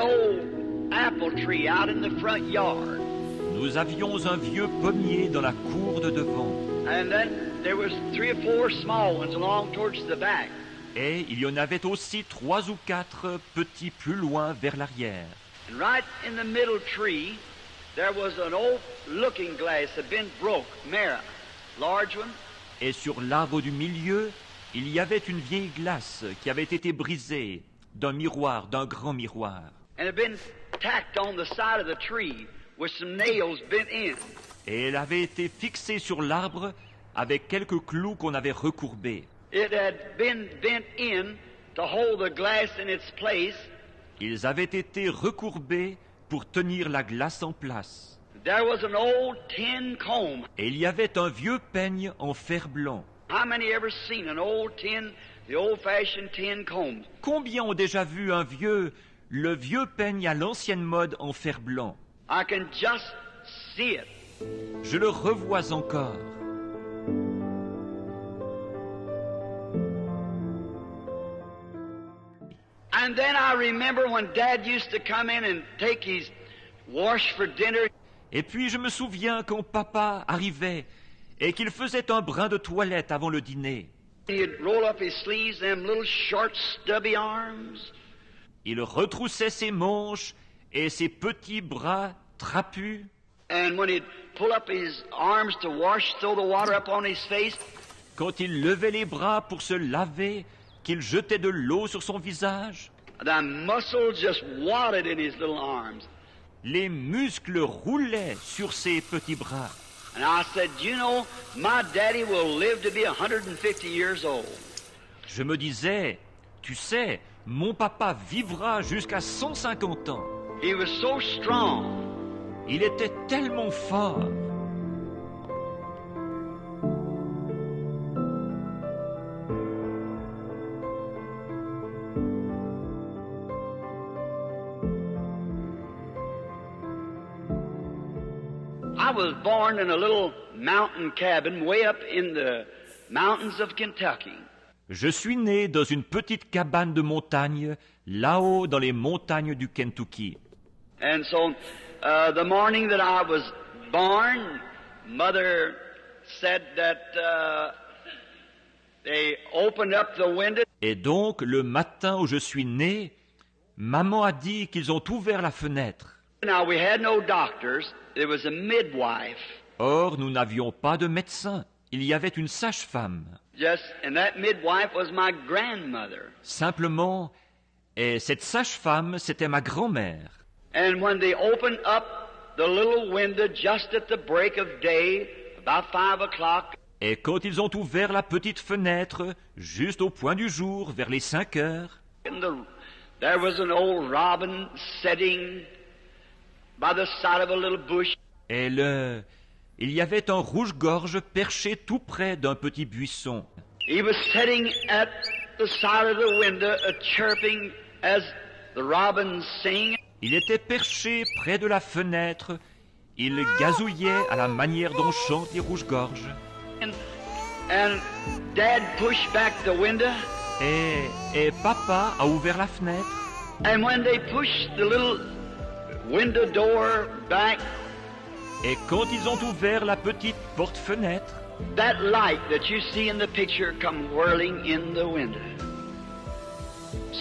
an old apple tree out in the front yard. Nous avions un vieux pommier dans la cour de devant. And then there was 3 or 4 small ones along towards the back. Et il y en avait aussi 3 ou 4 petits plus loin vers l'arrière. And right in the middle tree, there was an old looking glass that had been broke, mirror, large one. Et sur l'arbre du milieu, il y avait une vieille glace qui avait été brisée d'un miroir, d'un grand miroir. And had been tacked on the side of the tree with some nails bent in. Et elle avait été fixée sur l'arbre avec quelques clous qu'on avait recourbés. It had been bent in to hold the glass in its place. Ils avaient été recourbés pour tenir la glace en place. There was an old tin comb. Et il y avait un vieux peigne en fer blanc. How many ever seen an old tin, the old-fashioned tin comb? Combien ont déjà vu le vieux peigne à l'ancienne mode en fer blanc? I can just see it. Je le revois encore. And then I remember when Dad used to come in and take his wash for dinner. Et puis je me souviens quand papa arrivait et qu'il faisait un brin de toilette avant le dîner. He'd roll up his sleeves, them little short stubby arms. Il retroussait ses manches et ses petits bras trapus. And when he'd pull up his arms to wash, throw the water up on his face. Quand il levait les bras pour se laver, qu'il jetait de l'eau sur son visage. The muscles just wadded in his little arms. Les muscles roulaient sur ses petits bras. And I said, you know, my daddy will live to be 150 years old. Je me disais, tu sais, mon papa vivra jusqu'à 150 ans. He was so strong. Il était tellement fort. I was born in a little mountain cabin way up in the mountains of Kentucky. Je suis né dans une petite cabane de montagne, là-haut dans les montagnes du Kentucky. And so, the morning that I was born, Mother said that they opened up the window. Et donc, le matin où je suis né, maman a dit qu'ils ont ouvert la fenêtre. Now, we had no doctors. There was a midwife. Or, nous n'avions pas de médecin. Il y avait une sage-femme. And that midwife was my grandmother. Simplement, et cette sage-femme, c'était ma grand-mère. And when they opened up the little window just at the break of day, about 5 o'clock, et quand ils ont ouvert la petite fenêtre, juste au point du jour, vers les 5 heures, there was an old robin sitting by the side of a little bush. Et il y avait un rouge-gorge perché tout près d'un petit buisson. He was sitting at the side of the window, chirping as the robins sing. Il était perché près de la fenêtre. Il gazouillait à la manière dont chantent les rouges-gorges. And Dad pushed back the window. Et papa a ouvert la fenêtre. And when they pushed the little window door back, et quand ils ont ouvert la petite porte-fenêtre, that light that you see in the picture come whirling in the window,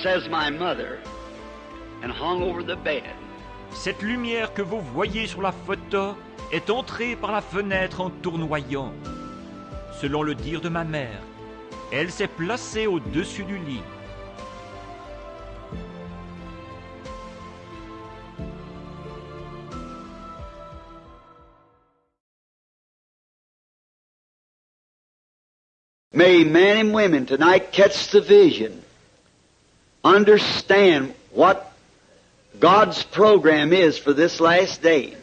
says my mother, and hung over the bed. Cette lumière que vous voyez sur la photo est entrée par la fenêtre en tournoyant. Selon le dire de ma mère, elle s'est placée au-dessus du lit. May men and women tonight catch the vision, understand what God's program is for this last day.